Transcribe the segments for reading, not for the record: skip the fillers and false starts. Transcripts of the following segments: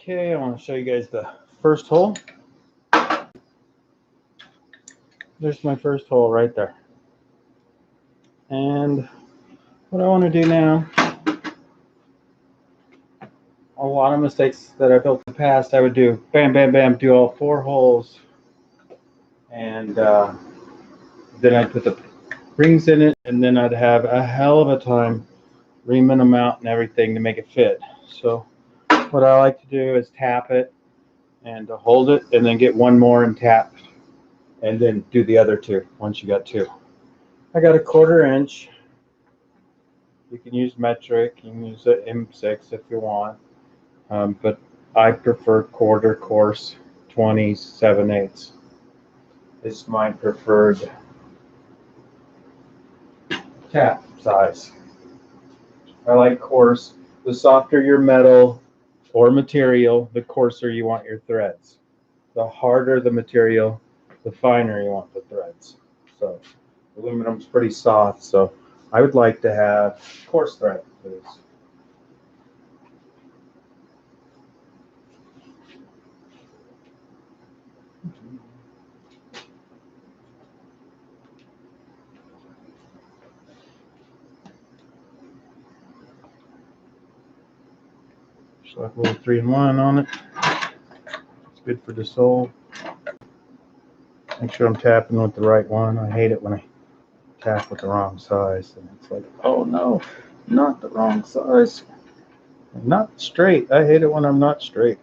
Okay, I want to show you guys the first hole. There's my first hole right there. And what I want to do now, a lot of mistakes that I built in the past, I would do bam, bam, bam, do all 4 holes. And then I'd put the rings in it, and then I'd have a hell of a time reaming them out and everything to make it fit. So what I like to do is tap it and hold it, and then get one more and tap, and then do the other 2 once you got 2. I got a 1/4 inch. You can use metric, you can use an M6 if you want, but I prefer 1/4 course 27/8. It's my preferred tap size. I like coarse. The softer your metal or material, the coarser you want your threads. The harder the material, the finer you want the threads. So aluminum's pretty soft, so I would like to have coarse thread, please. Just like a little 3-in-1 on it. It's good for the sole. Make sure I'm tapping with the right one. I hate it when I tap with the wrong size, and it's like, oh no, not the wrong size. Not straight. I hate it when I'm not straight.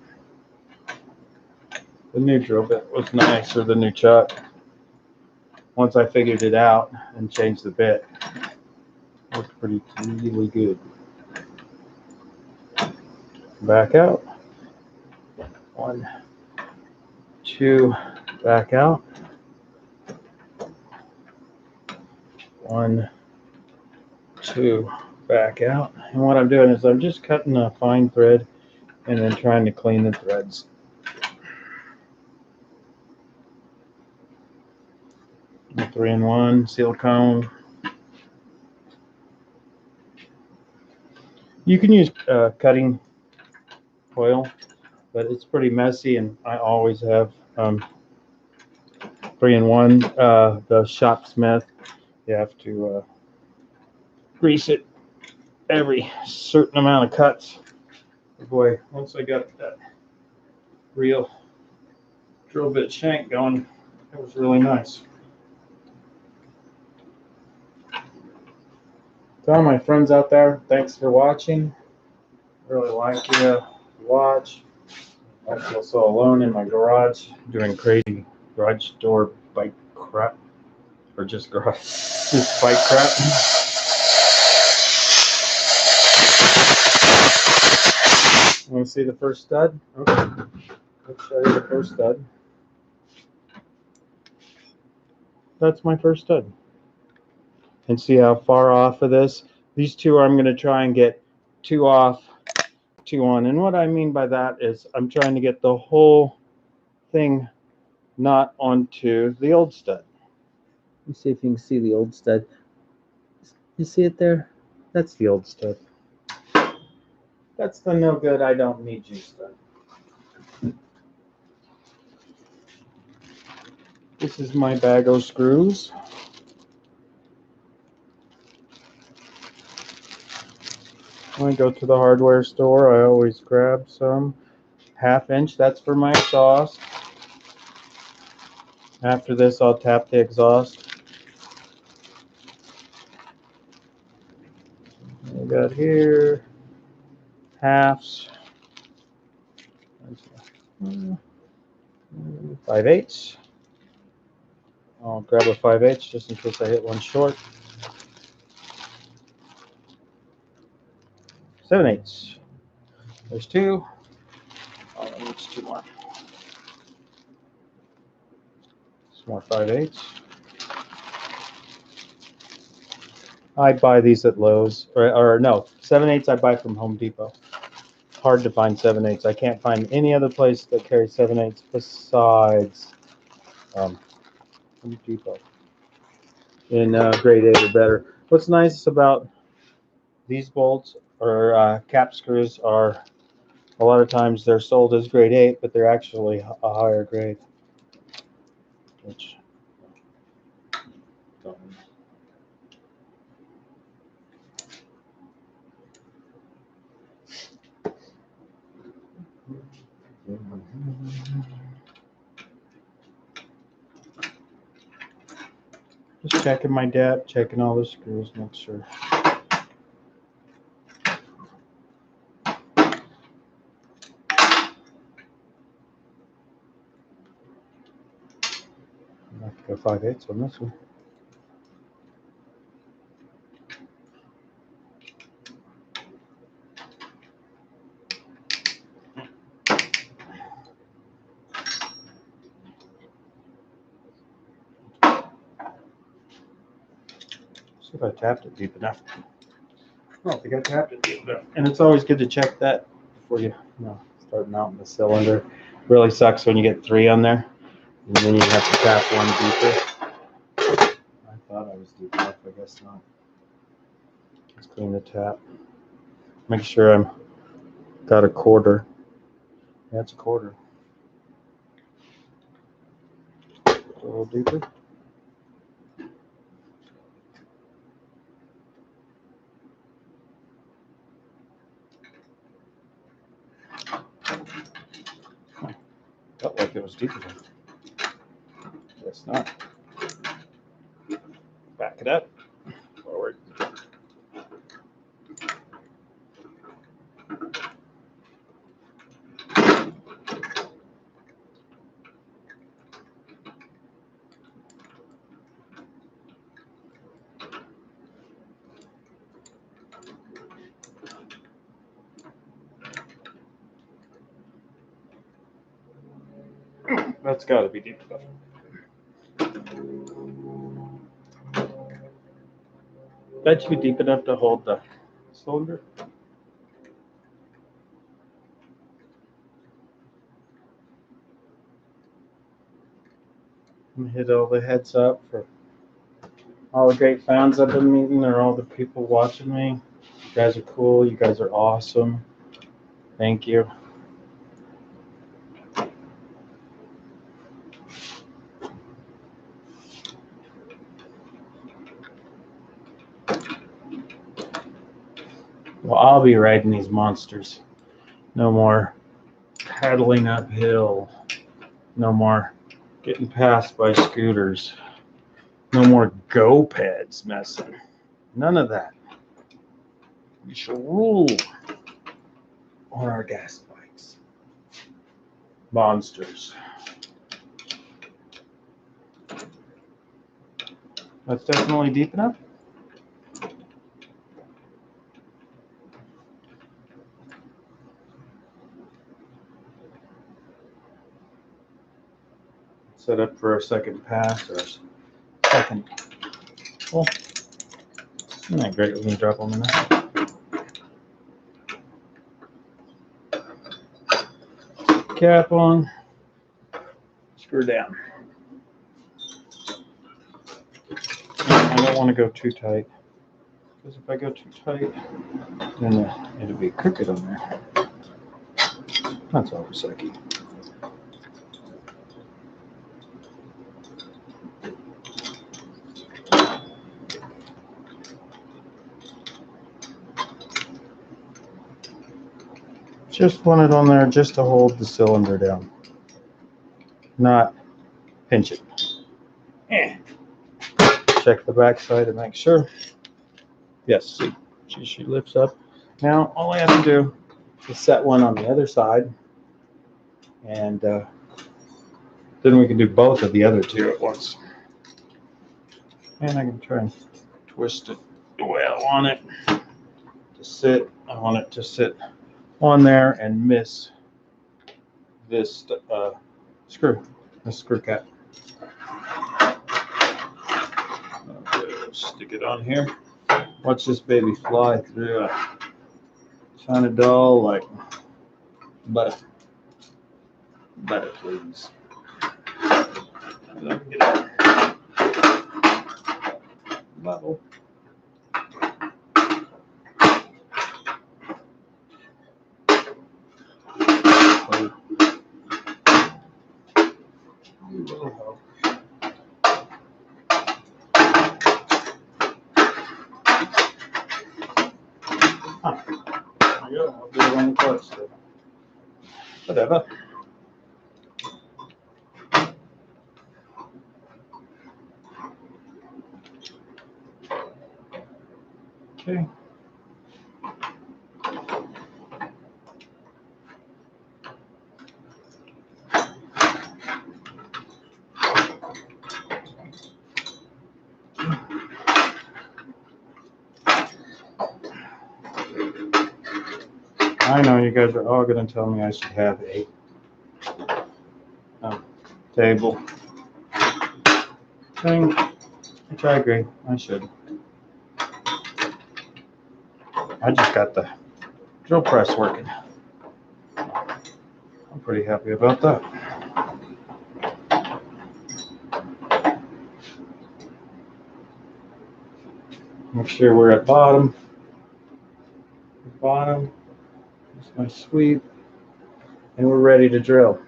The new drill bit was nice, or the new chuck. Once I figured it out and changed the bit, it looked pretty really good. Back out. 1, 2, back out. 1, 2, back out. And what I'm doing is I'm just cutting a fine thread and then trying to clean the threads. A 3-in-1 silicone. You can use cutting foil, but it's pretty messy, and I always have 3-in-1. The Shopsmith, you have to grease it every certain amount of cuts. Boy, once I got that real drill bit shank going, it was really nice. To all my friends out there, thanks for watching. Really like you to watch. I feel so alone in my garage doing crazy garage door bike crap, or just garage, just bike crap. Want to see the first stud? Okay, let's show you the first stud. That's my first stud. And see how far off of this? These 2 I'm going to try and get 2 off, 2 on. And what I mean by that is I'm trying to get the whole thing not onto the old stud. Let me see if you can see the old stud. You see it there? That's the old stud. That's the no good, I don't need you stud. This is my bag of screws. When I go to the hardware store, I always grab some. 1/2 inch, that's for my exhaust. After this, I'll tap the exhaust. I got here halves. 5/8. I'll grab a 5/8 just in case I hit one short. 7/8. There's 2. Oh, that needs 2 more. Some more 5/8. I buy these at Lowe's, or no, 7/8 I buy from Home Depot. It's hard to find 7/8. I can't find any other place that carries 7/8 besides Home Depot. In grade 8 or better. What's nice about these bolts or cap screws are A lot of times they're sold as grade 8, but they're actually a higher grade. Which just checking my depth, checking all the screws, make sure. I have to go 5/8 on this one. See if I tapped it deep enough. I don't think I tapped it deep enough. And it's always good to check that before you start mounting the cylinder. Really sucks when you get 3 on there, and then you have to tap one deeper. I thought I was deep enough, I guess not. Let's clean the tap. Make sure I'm got a quarter. That's a quarter. A little deeper. Felt like it was deep enough. Guess not. Back it up. Forward. That's got to be deep enough. That should be deep enough to hold the cylinder. And hit all the heads up for all the great fans I've been meeting, or all the people watching me. You guys are cool. You guys are awesome. Thank you. Well, I'll be riding these monsters. No more paddling uphill. No more getting passed by scooters. No more go-peds messing. None of that. We shall rule on our gas bikes. Monsters. That's definitely deep enough. Set up for a second pass or a second. Well, isn't that great when you drop them in there? Cap on, screw down. I don't want to go too tight, because if I go too tight, then it'll be crooked on there. That's all for a second. Just want it on there just to hold the cylinder down, not pinch it. Check the back side to make sure. Yes, see, she lifts up. Now all I have to do is set one on the other side, and then we can do both of the other two at once. And I can try and twist it the way I want it to sit. I want it to sit on there and miss this screw, this screw cap. Stick it on here. Watch this baby fly through a China doll like butter, please. Get it level. Oh. Huh. There you go. I'll do it on the close. Whatever. Okay. I know you guys are all going to tell me I should have a table thing, which I agree, I should. I just got the drill press working. I'm pretty happy about that. Make sure we're at bottom. Bottom. That's my sweep. And we're ready to drill.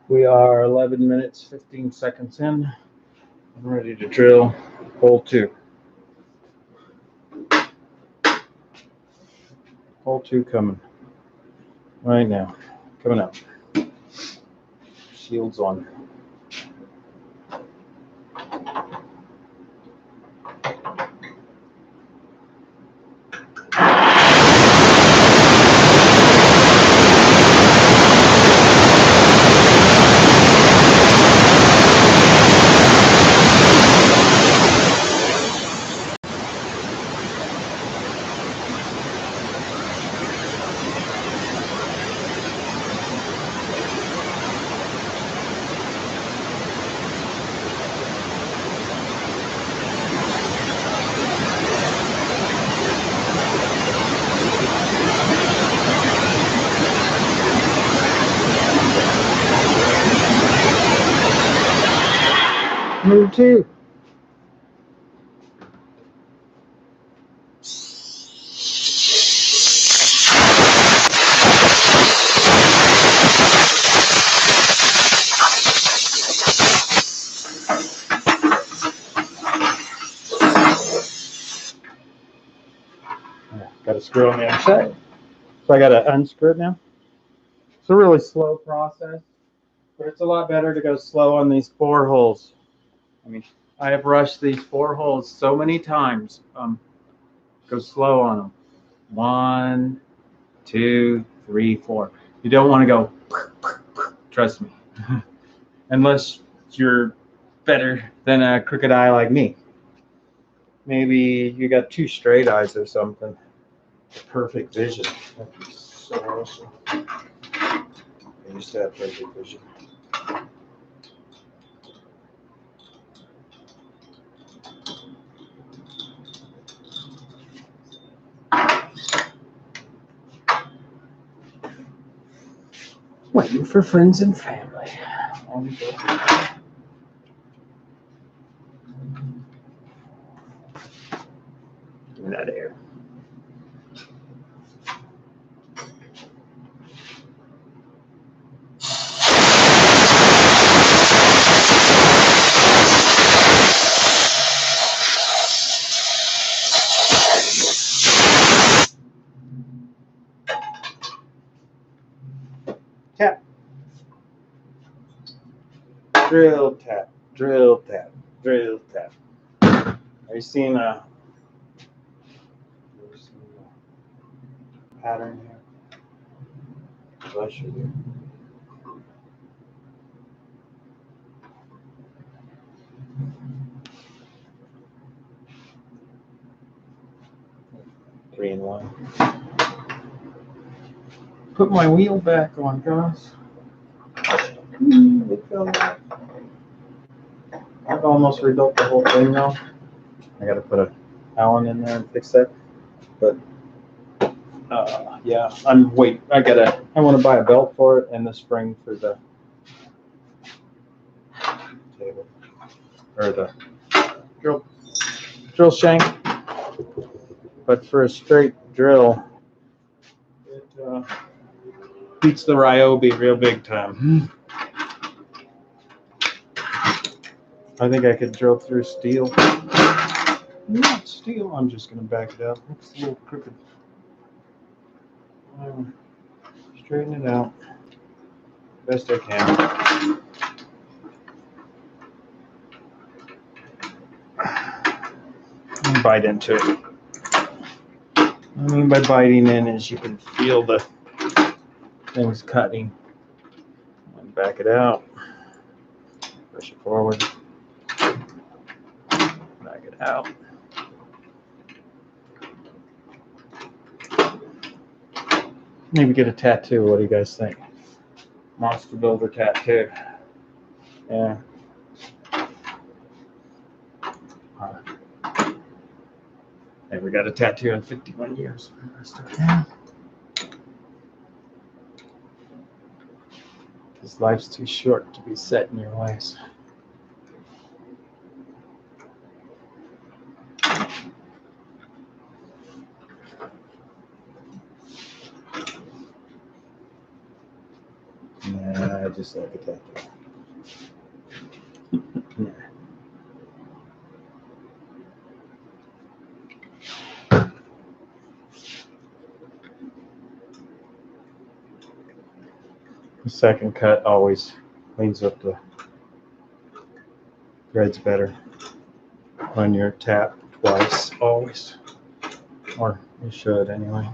We are 11 minutes, 15 seconds in. I'm ready to drill hole 2. Hole 2 coming right now. Coming up. Shields on. Move 2. Got to screw on the other side. So I got to unscrew it now. It's a really slow process, but it's a lot better to go slow on these 4 holes. I mean, I have rushed these 4 holes so many times. Go slow on them. 1, 2, 3, 4. You don't want to go, trust me, unless you're better than a crooked eye like me. Maybe you got 2 straight eyes or something. Perfect vision. That'd be so awesome. I used to have perfect vision. Waiting for friends and family. Give me that air. Tap. Drill tap. Drill tap. Drill tap. Are you seeing a pattern here? I should do. Three and 1. Put my wheel back on, guys. I've almost rebuilt the whole thing now. I got to put a Allen in there and fix that. But yeah, I want to buy a belt for it and the spring for the table or the drill shank. But for a straight drill, beats the Ryobi real big time. I think I could drill through steel. Not steel. I'm just going to back it up. It's a little crooked. Straighten it out best I can. And bite into it. What I mean by biting in is you can feel the things cutting. And back it out. Push it forward. Back it out. Maybe get a tattoo. What do you guys think? Monster Builder tattoo. Yeah. Never got a tattoo in 51 years. Because life's too short to be set in your ways. Nah, I just like a tattoo. The second cut always cleans up the threads better when you're tapped twice, always. Or you should anyway.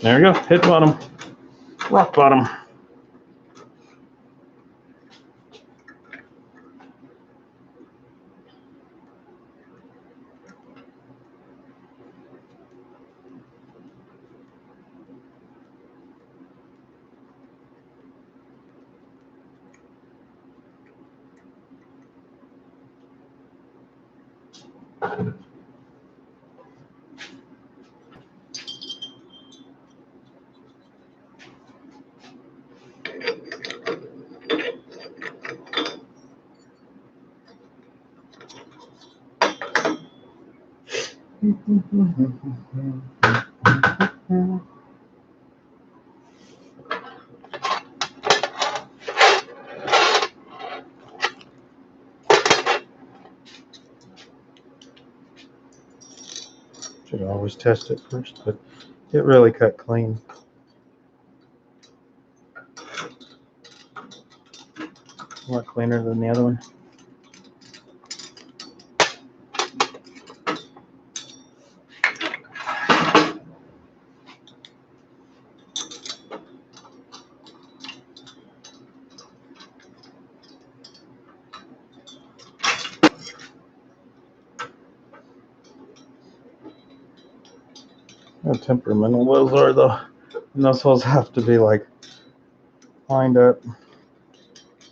There we go. Hit bottom. Rock bottom. Should always test it first, but it really cut clean. A lot cleaner than the other one. How temperamental those are, though. And those holes have to be like lined up.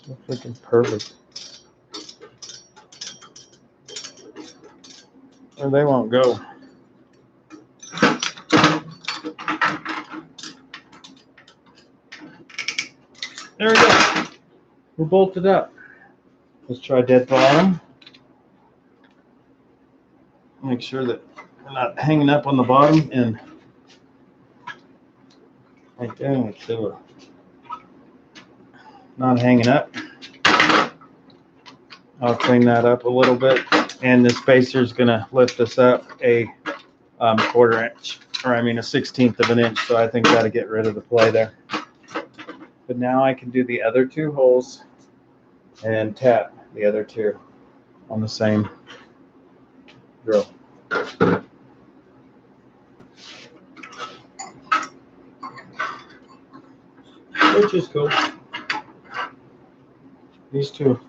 They're freaking perfect. Or they won't go. There we go. We're bolted up. Let's try dead bottom. Make sure that we're not hanging up on the bottom and right there. Make sure we're not hanging up. I'll clean that up a little bit. And the spacer is going to lift us up a 1/4 inch, or I mean a 1/16 of an inch. So I think that'll get rid of the play there. But now I can do the other two holes and tap the other two on the same drill. Which is cool. These two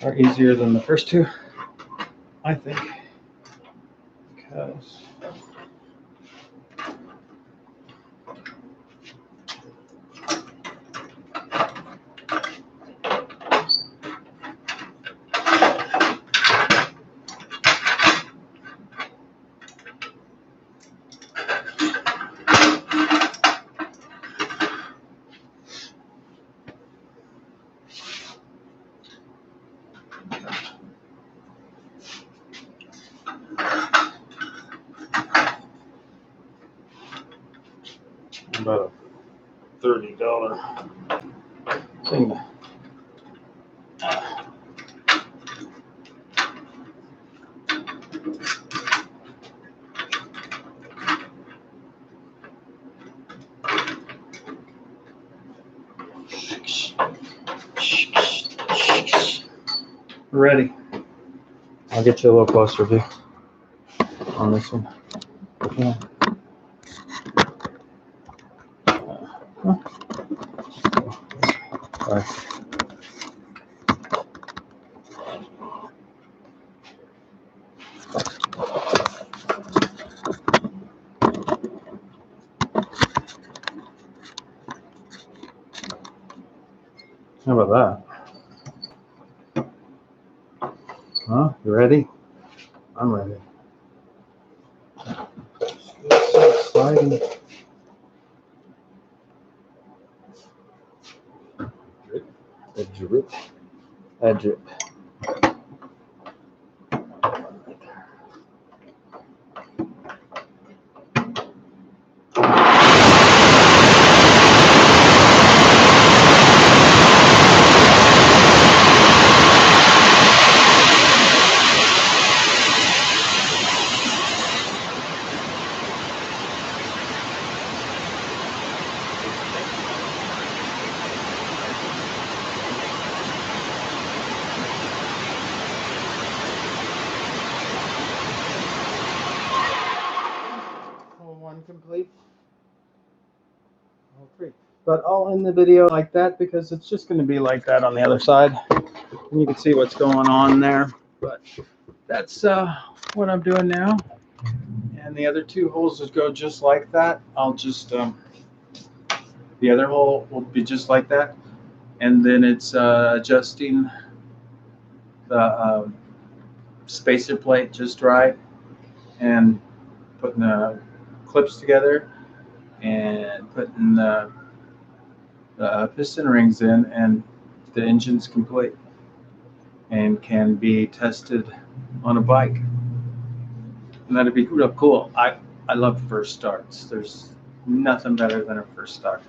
are easier than the first two, I think, because About a $30 thing. Ready. I'll get you a little closer, dude, on this one. Yeah. Right. How about that? Huh? You ready? I'm ready. It's so exciting. A drip. A drip. One complete. All three. But I'll end the video like that because it's just going to be like that on the other side. And you can see what's going on there. But that's what I'm doing now. And the other two holes will go just like that. I'll just, the other hole will be just like that. And then it's adjusting the spacer plate just right and putting the clips together and putting the piston rings in, and the engine's complete and can be tested on a bike. And that'd be real cool. I love first starts. There's nothing better than a first start.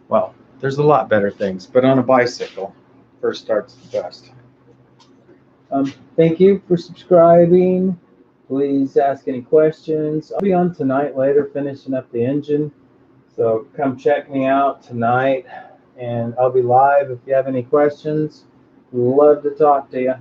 Well, there's a lot better things, but on a bicycle, first start's the best. Thank you for subscribing. Please ask any questions. I'll be on tonight later finishing up the engine. So come check me out tonight, and I'll be live if you have any questions. Love to talk to you.